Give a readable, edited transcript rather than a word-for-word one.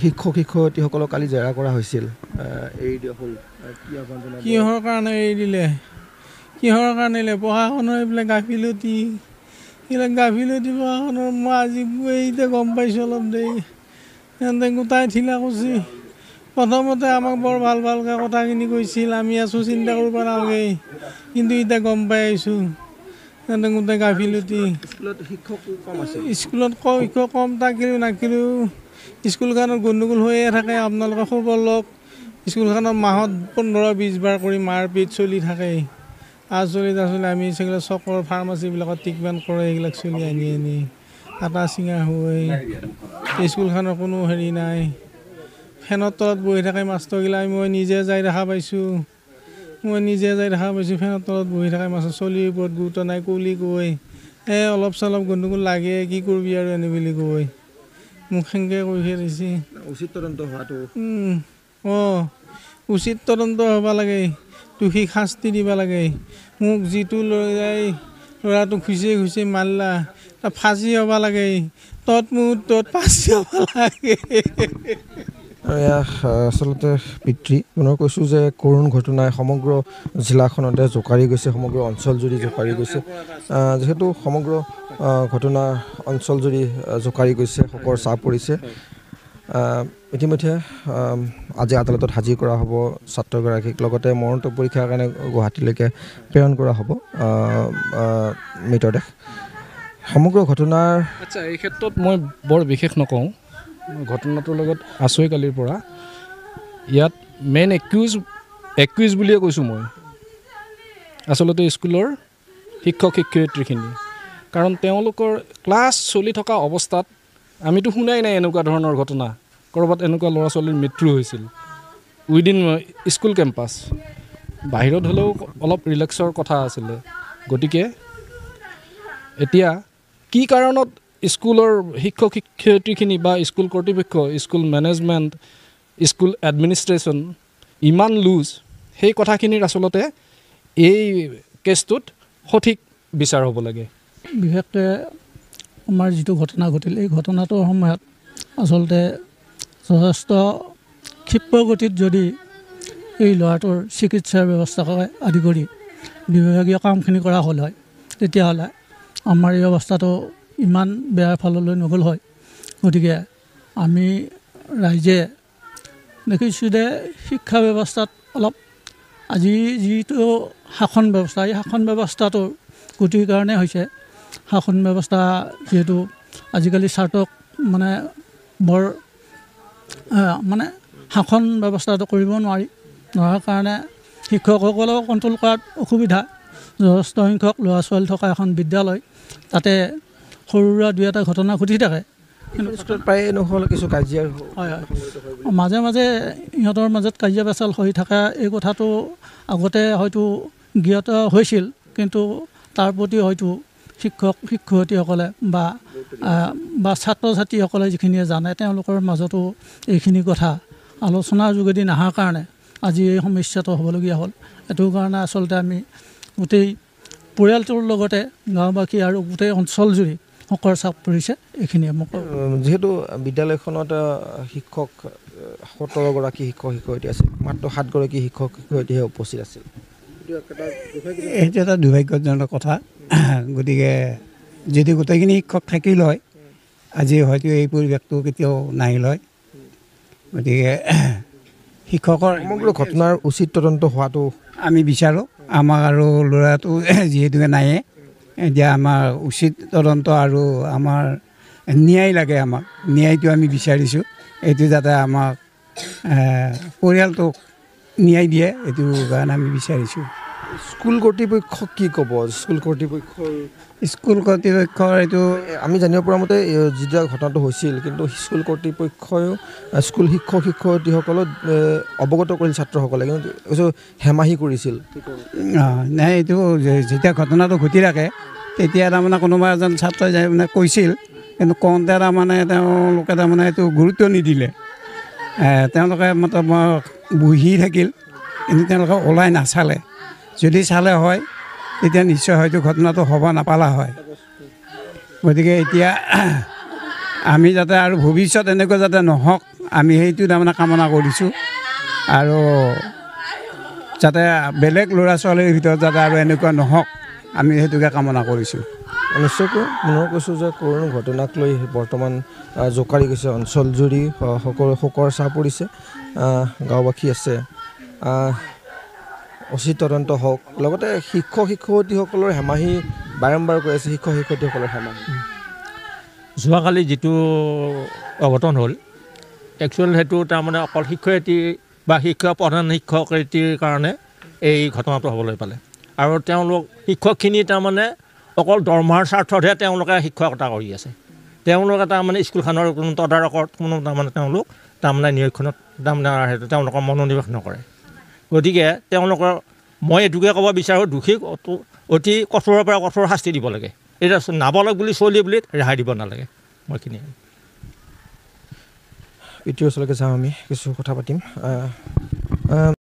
শিক্ষক শিক্ষয়িত্ৰীসকলক কালি জেৰা কৰা হৈছিল এৰি দিয়া হ'ল কিহৰ কাৰণে এৰি দিলে কিহৰ কাৰণে প্ৰশাসনৰ এইবিলাক গাফিলতি এইবিলাক গাফিলতি প্ৰশাসনৰ মই আজি এতিয়া গম পাইছোঁ অলপ দেৰি সিহঁতে গোটাই ঠিলা কৰিছে প্ৰথমতে আমাক বৰ ভালকৈ কথাখিনি কৈছিল আমি আছোঁ চিন্তা কৰিব নালাগে কিন্তু এতিয়া গম পাই আহিছোঁ সিহঁতে গোটেই গাফিলতি স্কুলত শিক্ষক কম আছে স্কুলত শিক্ষক কম থাকিলেও নাকিলেও স্কুলখনত গণ্ডগোল হৈয়ে থাকে আপোনালোকে খবৰ লওক স্কুলখনত মাহত 15-20 বাৰ কৰি মাৰপিট চলি থাকে আচলি আমি সেগুলো চকৰ ফাৰ্মাচীবিলাকত ট্ৰিটমেণ্ট কৰে এইবিলাক চলি আনি কাটা চিঙা হৈ স্কুলখনৰ কোনো হেৰি নাই ফেনৰ তলত বহি থাকে মাষ্টৰগিলা মই নিজে যাই দেখা পাইছোঁ ফেনৰ তলত বহি থাকে মাষ্টৰ চলিৰ ওপৰত গুৰুত্ব নাই কুলি কৈ অলপ চলপ গণ্ডগোল লাগে কি কৰিবি আৰু এনে বুলি কৈ মোক সেনেকৈ কৈ দিছে উচিত তদন্ত হোৱাটো উচিত তদন্ত হ'ব লাগে দোষীক শাস্তি দিব লাগে মোক যিটো লৈ যায় ল'ৰাটো ঘুচি মাৰলা তাত ফাঁচি হ'ব লাগে তৎমুহূৰ্তত ফাঁচি হ'ব লাগে আচলতে পিতৃ পুনৰ কৈছোঁ যে কৰুণ ঘটনাই সমগ্ৰ জিলাখনতে জোকাৰি গৈছে সমগ্ৰ অঞ্চলজুৰি জোকাৰি গৈছে যিহেতু সমগ্ৰ ঘটনা অঞ্চলজুৰি জোকাৰি গৈছে শোকৰ ছাপ পৰিছে ইতিমধ্যে আজি আদালতত হাজিৰ কৰা হ'ব ছাত্ৰগৰাকীক লগতে মৰণোত্তৰ পৰীক্ষাৰ কাৰণে গুৱাহাটীলৈকে প্ৰেৰণ কৰা হ'ব মৃতদেহ সমগ্ৰ ঘটনাৰ আচ্ছা এই ক্ষেত্ৰত মই বৰ বিশেষ নকওঁ ঘটনাটোৰ লগত আছোঁই কালিৰ পৰা ইয়াত মেইন একিউজ বুলিয়ে কৈছোঁ মই আচলতে স্কুলৰ শিক্ষক শিক্ষয়িত্ৰীখিনি কাৰণ তেওঁলোকৰ ক্লাছ চলি থকা অৱস্থাত আমিতো শুনাই নাই এনেকুৱা ধৰণৰ ঘটনা ক'ৰবাত এনেকুৱা ল'ৰা ছোৱালীৰ মৃত্যু হৈছিল উইদিন স্কুল কেম্পাছ বাহিৰত হ'লেও অলপ ৰিলেক্সৰ কথা আছিলে গতিকে এতিয়া কি কাৰণত স্কুলৰ শিক্ষক শিক্ষয়িত্ৰীখিনি বা স্কুল কৰ্তৃপক্ষ স্কুল মেনেজমেণ্ট স্কুল এডমিনিষ্ট্ৰেশ্যন ইমান লুজ সেই কথাখিনিৰ আচলতে এই কেছটোত সঠিক বিচাৰ হ'ব লাগে বিশেষকৈ আমাৰ যিটো ঘটনা ঘটিল এই ঘটনাটোৰ সময়ত আচলতে যথেষ্ট ক্ষিপ্ৰ গতিত যদি এই ল'ৰাটোৰ চিকিৎসাৰ ব্যৱস্থা আদি কৰি বিভাগীয় কামখিনি কৰা হ'ল হয় তেতিয়াহ'লে আমাৰ এই অৱস্থাটো ইমান বেয়া ফাললৈ নগ'ল হয় গতিকে আমি ৰাইজে দেখিছোঁ যে শিক্ষা ব্যৱস্থাত অলপ আজি যিটো শাসন ব্যৱস্থা এই শাসন ব্যৱস্থাটোৰ গতিৰ কাৰণে হৈছে শাসন ব্যৱস্থা যিহেতু আজিকালি ছাত্ৰক মানে বৰ মানে শাসন ব্যৱস্থাটো কৰিব নোৱাৰাৰ কাৰণে শিক্ষকসকলেও কণ্ট্ৰল কৰাত অসুবিধা যথেষ্ট সংখ্যক ল'ৰা ছোৱালী থকা এখন বিদ্যালয় তাতে সৰু সুৰা দুই এটা ঘটনা ঘটি থাকে প্ৰায় নহ'ল কিছু কাজিয়া হয় মাজে মাজে ইহঁতৰ মাজত কাজিয়া পেচাল হৈ থকা এই কথাটো আগতে হয়তো জ্ঞাত হৈছিল কিন্তু তাৰ প্ৰতি হয়তো শিক্ষক শিক্ষয়িত্ৰীসকলে বা ছাত্ৰ ছাত্ৰীসকলে যিখিনিয়ে জানে তেওঁলোকৰ মাজতো এইখিনি কথা আলোচনাৰ যোগেদি নহাৰ কাৰণে আজি এই সমস্যাটো হ'বলগীয়া হ'ল এইটো কাৰণে আচলতে আমি গোটেই পৰিয়ালটোৰ লগতে গাঁওবাসী আৰু গোটেই অঞ্চলজুৰি শোকৰ ছাপ পৰিছে এইখিনিয়ে মোক যিহেতু বিদ্যালয়খনত শিক্ষক 17গৰাকী শিক্ষক শিক্ষয়িত্ৰী আছিল মাত্ৰ 7গৰাকী শিক্ষক শিক্ষয়িত্ৰীহে উপস্থিত আছিল এইটো এটা দুৰ্ভাগ্যজনক কথা গতিকে যদি গোটেইখিনি শিক্ষক থাকিল হয় আজি হয়তো এই পৰিৱেশটো কেতিয়াও নাহিল হয় গতিকে শিক্ষকৰ সমগ্ৰ ঘটনাৰ উচিত তদন্ত হোৱাটো আমি বিচাৰোঁ আমাক আৰু ল'ৰাটো যিহেতুকে নায়ে এতিয়া আমাৰ উচিত তদন্ত আৰু আমাৰ ন্যায় লাগে আমাক ন্যায়টো আমি বিচাৰিছোঁ এইটো যাতে আমাক পৰিয়ালটোক ন্যায় দিয়ে এইটো কাৰণে আমি বিচাৰিছোঁ স্কুল কৰ্তৃপক্ষ কি ক'ব স্কুল কৰ্তৃপক্ষৰ এইটো আমি জানিব পৰা মতে যেতিয়া ঘটনাটো হৈছিল কিন্তু স্কুল কৰ্তৃপক্ষইও স্কুল শিক্ষক শিক্ষয়িত্ৰীসকলক অৱগত কৰিছিল ছাত্ৰসকলে কিন্তু হেমাহি কৰিছিল নাই এইটো যেতিয়া ঘটনাটো ঘটি থাকে তেতিয়া তাৰমানে কোনোবা এজন ছাত্ৰই মানে কৈছিল কিন্তু কওঁতে তাৰমানে তেওঁলোকে তাৰমানে এইটো গুৰুত্ব নিদিলে তেওঁলোকে বহি থাকিল কিন্তু তেওঁলোকে ওলাই নাচালে যদি চালে হয় তেতিয়া নিশ্চয় হয়তো ঘটনাটো হ'ব নাপালা হয় গতিকে এতিয়া আমি যাতে আৰু ভৱিষ্যত এনেকুৱা যাতে নহওক আমি সেইটো তাৰমানে কামনা কৰিছোঁ আৰু যাতে বেলেগ ল'ৰা ছোৱালীৰ ভিতৰত যাতে আৰু এনেকুৱা নহওক আমি সেইটোকে কামনা কৰিছোঁ। নিশ্চয়কৈ পুনৰ কৈছোঁ যে কৰুণ ঘটনাক লৈ বৰ্তমান জোকাৰি গৈছে অঞ্চলজুৰি সকলো শোকৰ ছাঁ পৰিছে। গাঁওবাসী আছে, উচিত তদন্ত হওক, লগতে শিক্ষক শিক্ষয়িত্ৰীসকলৰ হেমাহি বাৰম্বাৰ কৈ আছে শিক্ষক শিক্ষয়িত্ৰীসকলৰ হেমাহি। যোৱাকালি যিটো অঘটন হ'ল একচুৱেল সেইটো তাৰমানে অকল শিক্ষয়িত্ৰী বা প্ৰধান শিক্ষয়িত্ৰীৰ কাৰণে এই ঘটনাটো হ'বলৈ পালে আৰু তেওঁলোক শিক্ষকখিনি তাৰমানে অকল দৰমহাৰ স্বাৰ্থতহে তেওঁলোকে শিক্ষকতা কৰি আছে। তেওঁলোকে তাৰমানে স্কুলখনৰ কোনো তদাৰকত কোনো তেওঁলোক নিৰীক্ষণত তেওঁলোকৰ মনোনিৱেশ নকৰে। গতিকে তেওঁলোকৰ মই এইটোকে ক'ব বিচাৰোঁ দোষীক অতি কঠোৰৰ পৰা কঠোৰ শাস্তি দিব লাগে। এতিয়া নাবালক বুলি চলি বুলি ৰেহাই দিব নালাগে। মই এইখিনি পিতৃৰ ওচৰলৈকে যাওঁ, আমি কিছু কথা পাতিম।